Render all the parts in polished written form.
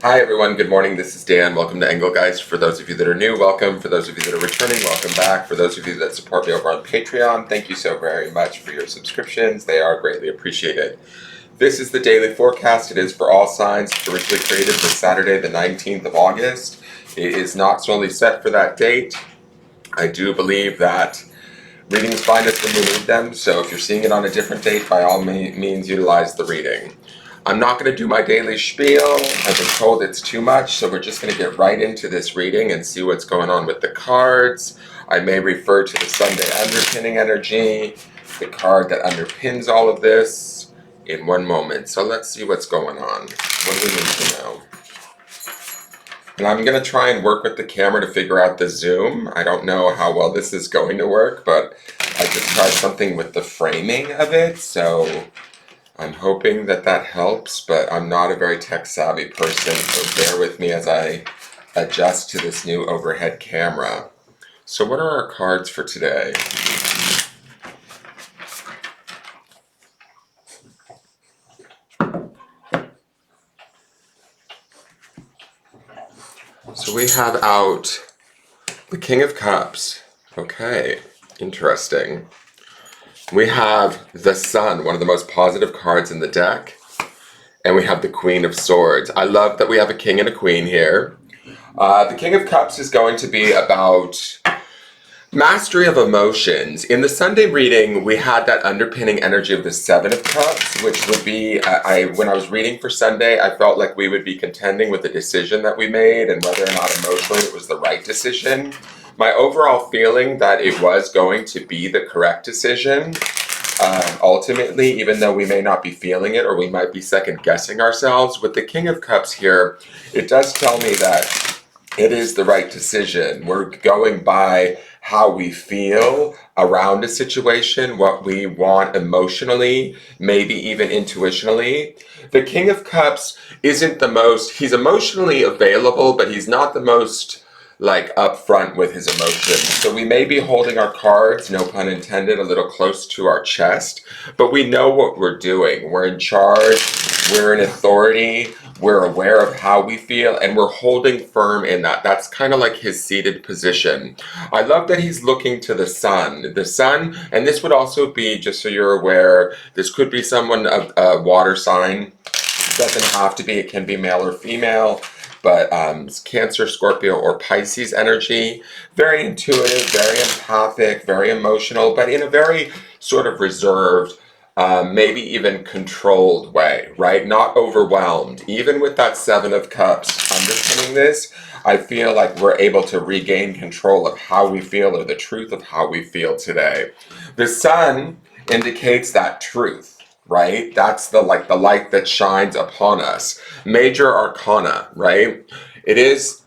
Hi everyone, good morning. This is Dan. Welcome to Engelgeist. For those of you that are new, welcome. For those of you that are returning, welcome back. For those of you that support me over on Patreon, thank you so very much for your subscriptions. They are greatly appreciated. This is the daily forecast. It is for all signs. It's originally created for Saturday, the 19th of August. It is not solely set for that date. I do believe that readings find us when we need them, so if you're seeing it on a different date, by all means utilize the reading. I'm not going to do my daily spiel. I've been told it's too much, so we're just going to get right into this reading and see what's going on with the cards. I may refer to the Sunday underpinning energy, the card that underpins all of this, in one moment. So let's see what's going on. What do we need to know? And I'm going to try and work with the camera to figure out the zoom. I don't know how well this is going to work, but I just tried something with the framing of it, so I'm hoping that that helps, but I'm not a very tech-savvy person, so bear with me as I adjust to this new overhead camera. So what are our cards for today? So we have out the King of Cups. Okay, interesting. We have the Sun, one of the most positive cards in the deck. And we have the Queen of Swords. I love that we have a King and a Queen here. The King of Cups is going to be about mastery of emotions. In the Sunday reading, we had that underpinning energy of the Seven of Cups, which would be, when I was reading for Sunday, I felt like we would be contending with the decision that we made and whether or not emotionally it was the right decision. My overall feeling that it was going to be the correct decision, ultimately, even though we may not be feeling it or we might be second guessing ourselves. With the King of Cups here, it does tell me that it is the right decision. We're going by how we feel around a situation, what we want emotionally, maybe even intuitionally. The King of Cups isn't the most, he's emotionally available, but he's not the most upfront with his emotions. So we may be holding our cards, no pun intended, a little close to our chest, but we know what we're doing. We're in charge, we're in authority, we're aware of how we feel, and we're holding firm in that. That's kind of like his seated position. I love that he's looking to the Sun. The Sun, and this would also be, just so you're aware, this could be someone of a water sign. It doesn't have to be, it can be male or female. But Cancer, Scorpio, or Pisces energy, very intuitive, very empathic, very emotional, but in a very sort of reserved, maybe even controlled way, right? Not overwhelmed. Even with that Seven of Cups underpinning this, I feel like we're able to regain control of how we feel or the truth of how we feel today. The Sun indicates that truth. Right? That's the light that shines upon us. Major arcana, right? It is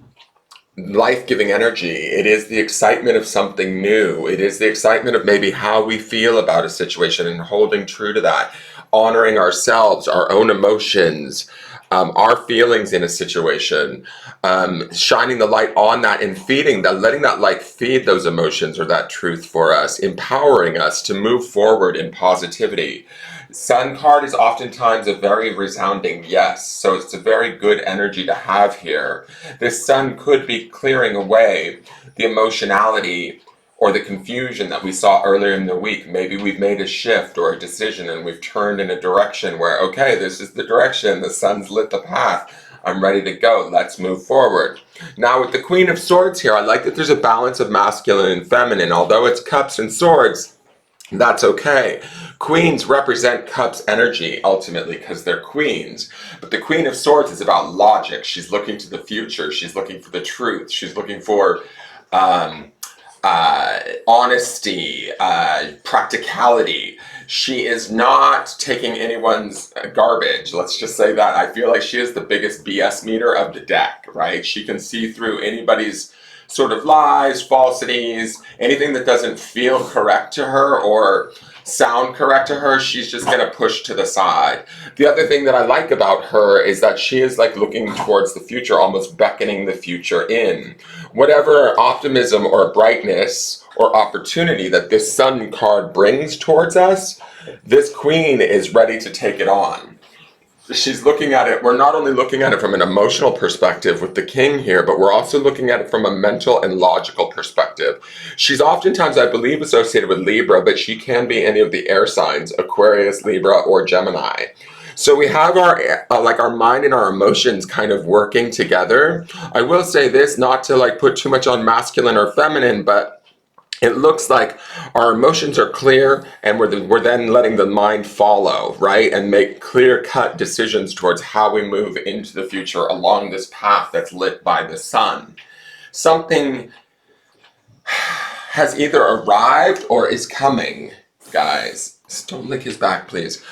life-giving energy. It is the excitement of something new. It is the excitement of maybe how we feel about a situation and holding true to that. Honoring ourselves, our own emotions, our feelings in a situation, shining the light on that and feeding that, letting that light feed those emotions or that truth for us, empowering us to move forward in positivity. Sun card is oftentimes a very resounding yes, so it's a very good energy to have here. This Sun could be clearing away the emotionality or the confusion that we saw earlier in the week. Maybe we've made a shift or a decision and we've turned in a direction where, okay, this is the direction, the Sun's lit the path, I'm ready to go, let's move forward. Now with the Queen of Swords here, I like that there's a balance of masculine and feminine. Although it's cups and swords, that's okay. Queens represent Cups energy, ultimately, because they're queens. But the Queen of Swords is about logic. She's looking to the future. She's looking for the truth. She's looking for honesty, practicality. She is not taking anyone's garbage. Let's just say that. I feel like she is the biggest BS meter of the deck, right? She can see through anybody's sort of lies, falsities, anything that doesn't feel correct to her or sound correct to her, she's just going to push to the side. The other thing that I like about her is that she is looking towards the future, almost beckoning the future in. Whatever optimism or brightness or opportunity that this Sun card brings towards us, this Queen is ready to take it on. she's looking at it, we're not only looking at it from an emotional perspective with the king here, but we're also looking at it from a mental and logical perspective. She's oftentimes, I believe, associated with Libra, but she can be any of the air signs, Aquarius, Libra, or Gemini. So we have our like our mind and our emotions kind of working together. I will say this, not to like put too much on masculine or feminine, but it looks like our emotions are clear, and we're then letting the mind follow, right? And make clear-cut decisions towards how we move into the future along this path that's lit by the sun. Something has either arrived or is coming, guys. Just don't lick his back, please.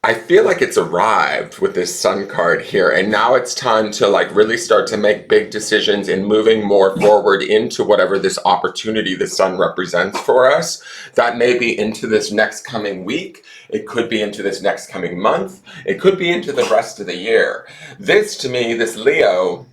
I feel like it's arrived with this sun card here, and now it's time to like really start to make big decisions in moving more forward into whatever this opportunity the sun represents for us. That may be into this next coming week. It could be into this next coming month. It could be into the rest of the year. This, to me, this Leo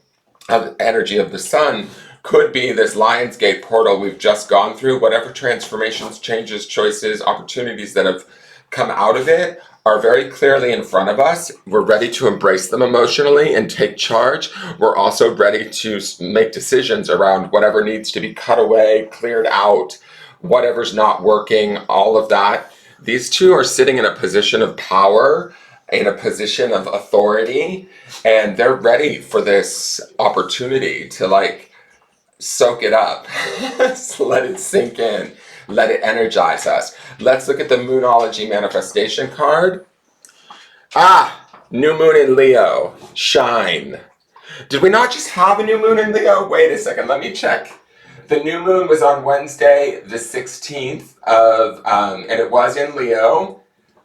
energy of the sun could be this Lionsgate portal we've just gone through. Whatever transformations, changes, choices, opportunities that have come out of it are very clearly in front of us. We're ready to embrace them emotionally and take charge. We're also ready to make decisions around whatever needs to be cut away, cleared out, whatever's not working, all of that. These two are sitting in a position of power, in a position of authority, and they're ready for this opportunity to like soak it up. So let it sink in. Let it energize us. Let's look at the Moonology manifestation card. New moon in Leo. Shine. Did we not just have a new moon in Leo? Wait a second, let me check. The new moon was on Wednesday, the 16th of, and it was in Leo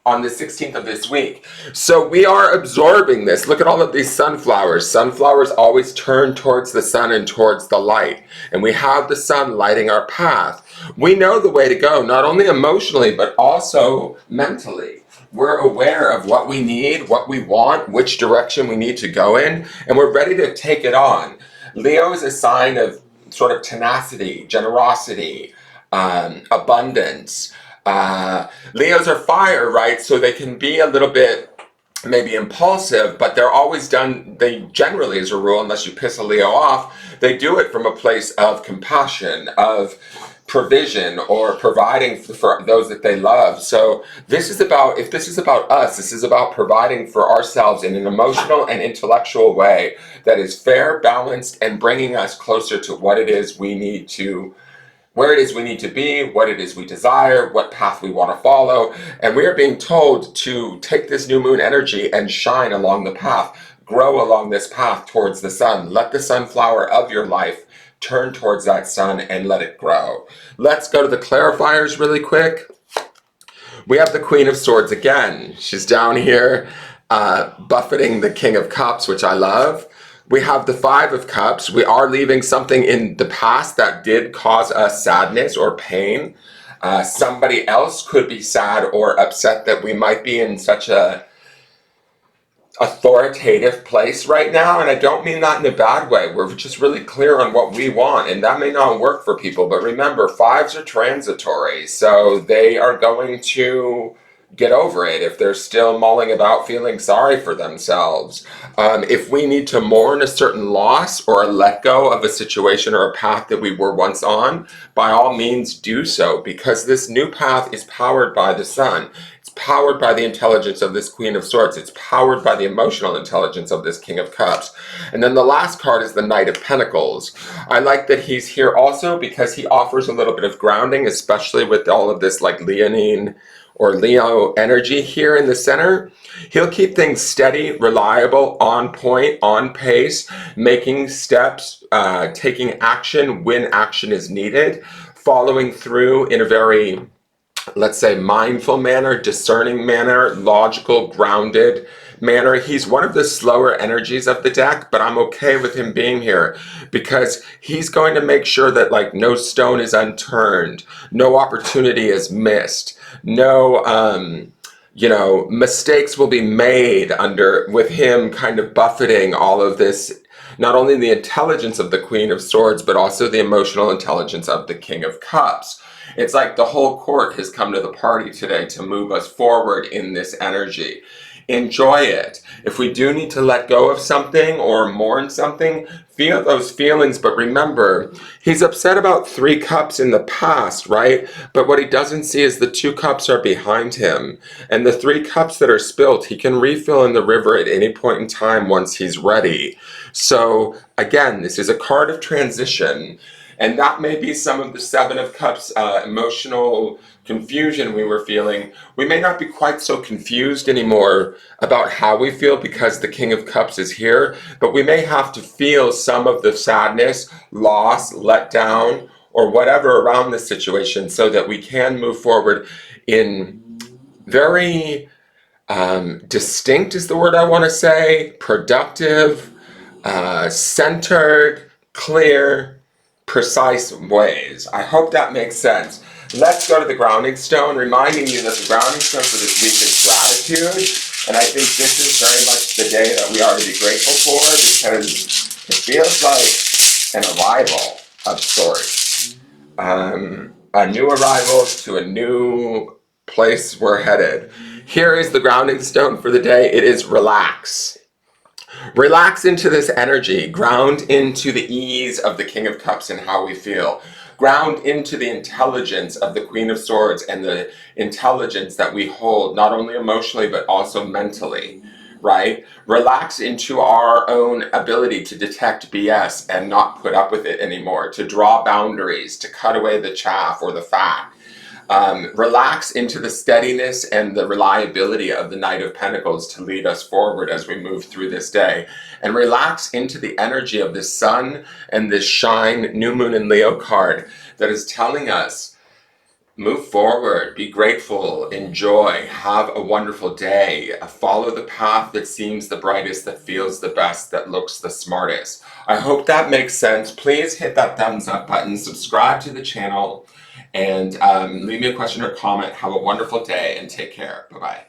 on the 16th of this week. So we are absorbing this. Look at all of these sunflowers. Sunflowers always turn towards the sun and towards the light. And we have the sun lighting our path. We know the way to go, not only emotionally, but also mentally. We're aware of what we need, what we want, which direction we need to go in, and we're ready to take it on. Leo is a sign of sort of tenacity, generosity, abundance. Leos are fire, right? So they can be a little bit maybe impulsive, but they're always done, they generally, as a rule, unless you piss a Leo off, they do it from a place of compassion, of provision, or providing for those that they love. So this is about, if this is about us, this is about providing for ourselves in an emotional and intellectual way that is fair, balanced, and bringing us closer to what it is we need to, where it is we need to be, what it is we desire, what path we want to follow. And we are being told to take this new moon energy and shine along the path, grow along this path towards the sun. Let the sunflower of your life turn towards that sun and let it grow. Let's go to the clarifiers really quick. We have the Queen of Swords again. She's down here buffeting the King of Cups, which I love. We have the Five of Cups. We are leaving something in the past that did cause us sadness or pain. Somebody else could be sad or upset that we might be in such a authoritative place right now, and I don't mean that in a bad way. We're just really clear on what we want, and that may not work for people, but remember, fives are transitory, so they are going to get over it if they're still mulling about feeling sorry for themselves. If we need to mourn a certain loss or let go of a situation or a path that we were once on, by all means do so, because this new path is powered by the sun. It's powered by the intelligence of this Queen of Swords. It's powered by the emotional intelligence of this King of Cups. And then the last card is the Knight of Pentacles. I like that he's here also because he offers a little bit of grounding, especially with all of this like Leonine or Leo energy here in the center. He'll keep things steady, reliable, on point, on pace, making steps, taking action when action is needed, following through in a very, let's say, mindful manner, discerning manner, logical, grounded manner. He's one of the slower energies of the deck, but I'm okay with him being here because he's going to make sure that like no stone is unturned, no opportunity is missed, no mistakes will be made with him kind of buffeting all of this, not only the intelligence of the Queen of Swords, but also the emotional intelligence of the King of Cups. It's like the whole court has come to the party today to move us forward in this energy. enjoy it. If we do need to let go of something or mourn something, feel those feelings. But remember, he's upset about 3 cups in the past, right? But what he doesn't see is the 2 cups are behind him. And the 3 cups that are spilled, he can refill in the river at any point in time once he's ready. So again, this is a card of transition. And that may be some of the 7 of Cups emotional confusion we were feeling. We may not be quite so confused anymore about how we feel because the King of Cups is here, but we may have to feel some of the sadness, loss, letdown, or whatever around the situation so that we can move forward in very distinct is the word I want to say, productive, centered, clear, precise ways. I hope that makes sense. Let's go to the grounding stone, reminding you that the grounding stone for this week is gratitude. And I think this is very much the day that we are to be grateful for because it feels like an arrival of sorts. A new arrival to a new place we're headed. Here is the grounding stone for the day. It is relax. Relax into this energy. Ground into the ease of the King of Cups and how we feel. Ground into the intelligence of the Queen of Swords and the intelligence that we hold, not only emotionally, but also mentally, right? Relax into our own ability to detect BS and not put up with it anymore, to draw boundaries, to cut away the chaff or the fat. Relax into the steadiness and the reliability of the Knight of Pentacles to lead us forward as we move through this day. And relax into the energy of this sun and this shine, new moon and Leo card that is telling us, move forward, be grateful, enjoy, have a wonderful day, follow the path that seems the brightest, that feels the best, that looks the smartest. I hope that makes sense. Please hit that thumbs up button, subscribe to the channel, and leave me a question or comment. Have a wonderful day and take care. Bye-bye.